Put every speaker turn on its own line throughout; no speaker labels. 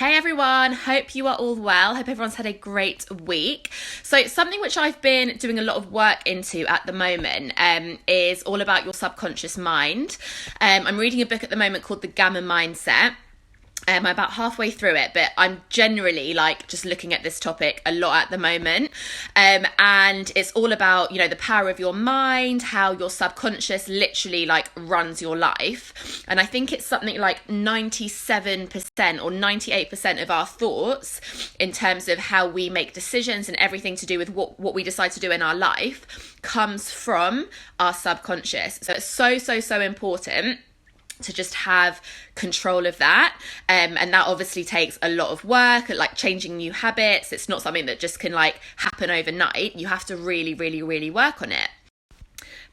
Hey everyone, hope you are all well. Hope everyone's had a great week. So something which I've been doing a lot of work into at the moment is all about your subconscious mind. I'm reading a book at the moment called The Gamma Mindset. I'm about halfway through it, but I'm generally just looking at this topic a lot at the moment. And it's all about, the power of your mind, how your subconscious literally runs your life. And I think it's something like 97% or 98% of our thoughts in terms of how we make decisions and everything to do with what we decide to do in our life comes from our subconscious. So it's so important to just have control of that, and that obviously takes a lot of work, like changing new habits. It's not something that just can happen overnight. You have to really work on it.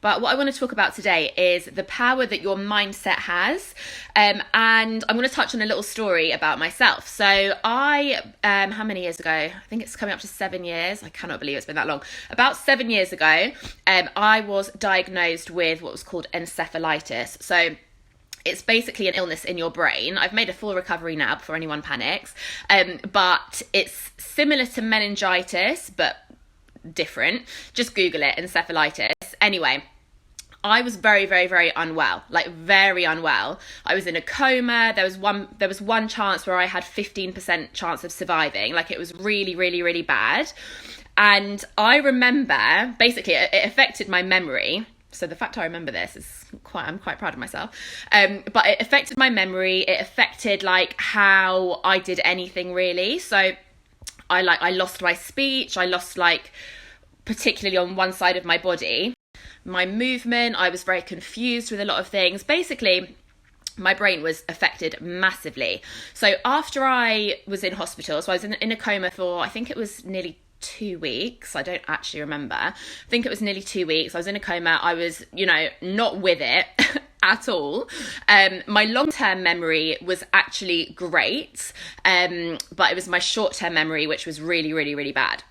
But what I want to talk about today is the power that your mindset has, and I'm going to touch on a little story about myself. So I, how many years ago? I think it's coming up to 7 years. I cannot believe it's been that long. About 7 years ago, I was diagnosed with what was called encephalitis. So it's basically an illness in your brain. I've made a full recovery now before anyone panics. But it's similar to meningitis, but different. Just Google it, encephalitis. Anyway, I was very unwell, very unwell. I was in a coma. There was one chance where I had 15% chance of surviving. It was really bad. And I remember, basically, it affected my memory. So the fact I remember this is I'm quite proud of myself. But it affected my memory. It affected how I did anything really. So I lost my speech. I lost particularly on one side of my body, my movement. I was very confused with a lot of things. Basically, my brain was affected massively. So after I was in hospital, so I was in a coma for, I think it was nearly 2 weeks. I don't actually remember. I think it was nearly 2 weeks. I was in a coma. I was, not with it at all. My long-term memory was actually great, but it was my short-term memory which was really bad.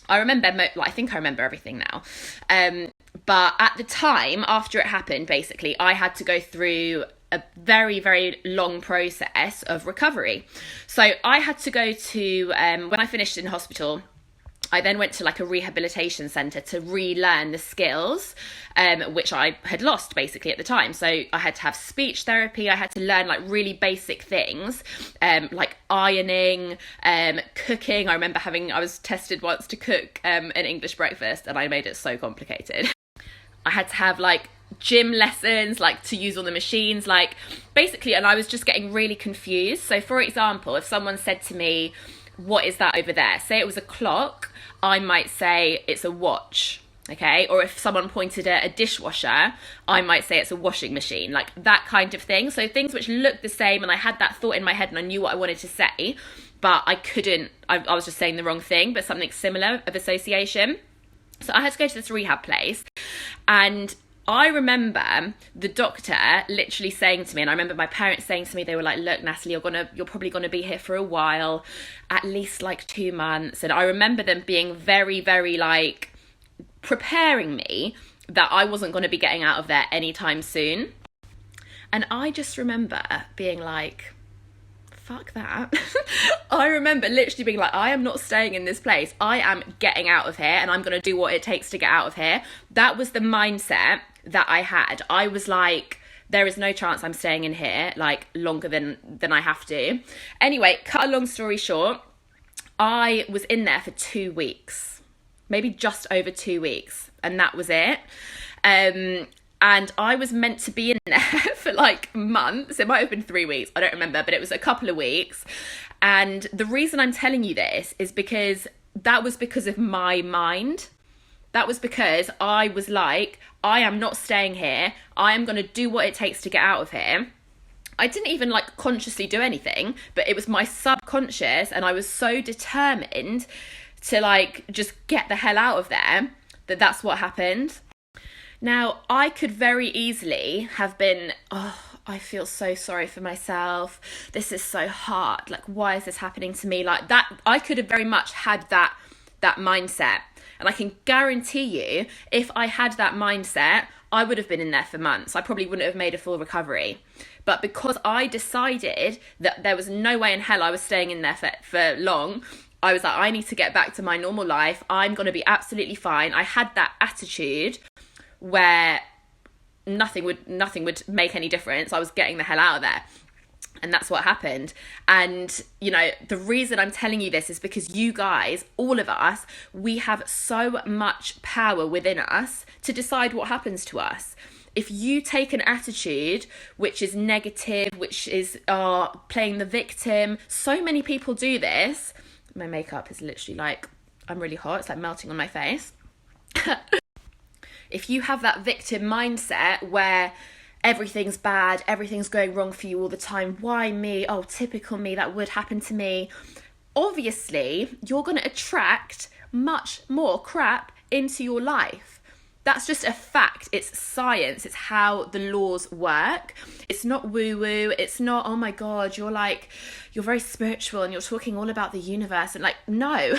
I remember, I think I remember everything now. But at the time, after it happened, basically, I had to go through a very long process of recovery. So I had to go to, when I finished in hospital, I then went to a rehabilitation centre to relearn the skills, which I had lost basically at the time. So I had to have speech therapy. I had to learn really basic things, like ironing, cooking. I remember I was tested once to cook an English breakfast, and I made it so complicated. I had to have gym lessons, to use all the machines, basically, and I was just getting really confused. So for example, if someone said to me, "What is that over there?" Say it was a clock, I might say it's a watch, okay? Or if someone pointed at a dishwasher, I might say it's a washing machine, that kind of thing. So things which looked the same, and I had that thought in my head and I knew what I wanted to say, but I couldn't, I was just saying the wrong thing, but something similar of association. So I had to go to this rehab place, and I remember the doctor literally saying to me, and I remember my parents saying to me, they were like, "Look, Natalie, you're probably going to be here for a while, at least 2 months." And I remember them being very preparing me that I wasn't going to be getting out of there anytime soon. And I just remember being fuck that. I remember literally being I am not staying in this place. I am getting out of here, and I'm going to do what it takes to get out of here. That was the mindset that I had. I was there is no chance I'm staying in here longer than I have to. Anyway, cut a long story short, I was in there for 2 weeks, maybe just over 2 weeks, and that was it. And I was meant to be in there for months. It might have been 3 weeks. I don't remember, but it was a couple of weeks. And the reason I'm telling you this is because that was because of my mind. That was because I was I am not staying here. I am going to do what it takes to get out of here. I didn't even consciously do anything, but it was my subconscious, and I was so determined to just get the hell out of there that's what happened. Now, I could very easily have been, I feel so sorry for myself. This is so hard. Why is this happening to me? That, I could have very much had that mindset. And I can guarantee you, if I had that mindset, I would have been in there for months. I probably wouldn't have made a full recovery. But because I decided that there was no way in hell I was staying in there for long, I was like, I need to get back to my normal life. I'm going to be absolutely fine. I had that attitude where nothing would make any difference. I was getting the hell out of there. And that's what happened. And, you know, the reason I'm telling you this is because you guys, all of us, we have so much power within us to decide what happens to us. If you take an attitude which is negative, which is playing the victim, so many people do this. My makeup is literally like, I'm really hot. It's like melting on my face. If you have that victim mindset where everything's bad, everything's going wrong for you all the time, why me? Oh, typical me, that would happen to me. Obviously, you're going to attract much more crap into your life. That's just a fact. It's science. It's how the laws work. It's not woo-woo. It's not, oh my God, you're very spiritual and you're talking all about the universe. And like, no,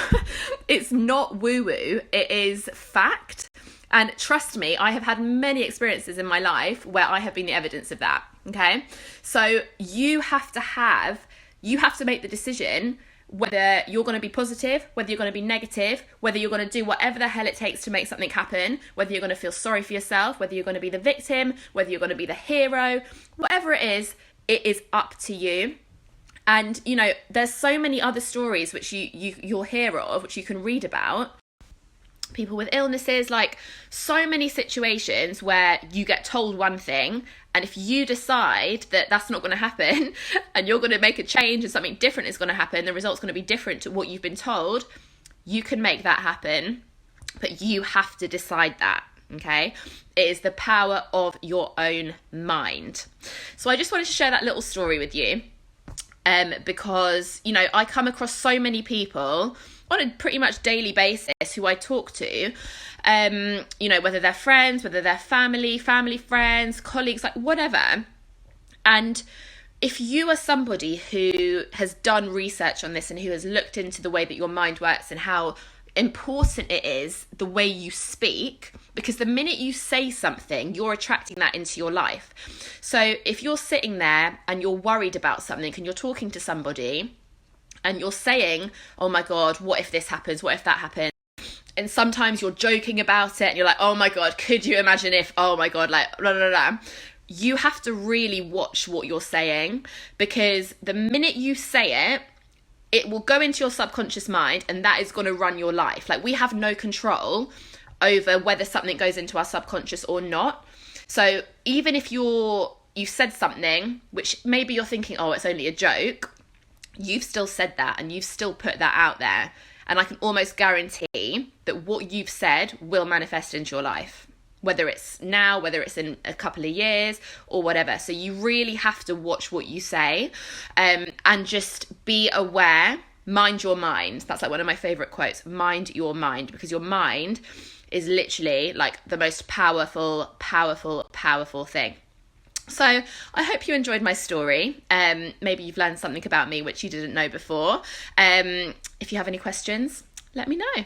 it's not woo-woo. It is fact. And trust me, I have had many experiences in my life where I have been the evidence of that, okay? So you have to make the decision whether you're going to be positive, whether you're going to be negative, whether you're going to do whatever the hell it takes to make something happen, whether you're going to feel sorry for yourself, whether you're going to be the victim, whether you're going to be the hero, whatever it is up to you. And, you know, there's so many other stories which you'll hear of, which you can read about. People with illnesses, like so many situations where you get told one thing, and if you decide that that's not going to happen and you're going to make a change and something different is going to happen, the result's going to be different to what you've been told, you can make that happen, but you have to decide that, okay? It is the power of your own mind. So I just wanted to share that little story with you, because, you know, I come across so many people on a pretty much daily basis who I talk to, you know, whether they're friends, whether they're family friends, colleagues, like whatever. And if you are somebody who has done research on this and who has looked into the way that your mind works and how important it is the way you speak, because the minute you say something, you're attracting that into your life. So if you're sitting there and you're worried about something and you're talking to somebody, and you're saying, oh my God, what if this happens? What if that happens? And sometimes you're joking about it and you're like, oh my God, could you imagine if, oh my God, like, blah, blah, blah. You have to really watch what you're saying, because the minute you say it, it will go into your subconscious mind and that is going to run your life. Like, we have no control over whether something goes into our subconscious or not. So even if you said something, which maybe you're thinking, oh, it's only a joke, you've still said that and you've still put that out there. And I can almost guarantee that what you've said will manifest into your life, whether it's now, whether it's in a couple of years or whatever. So you really have to watch what you say, and just be aware. Mind your mind. That's like one of my favorite quotes. Mind your mind, because your mind is literally like the most powerful thing. So I hope you enjoyed my story. Maybe you've learned something about me which you didn't know before. If you have any questions, let me know.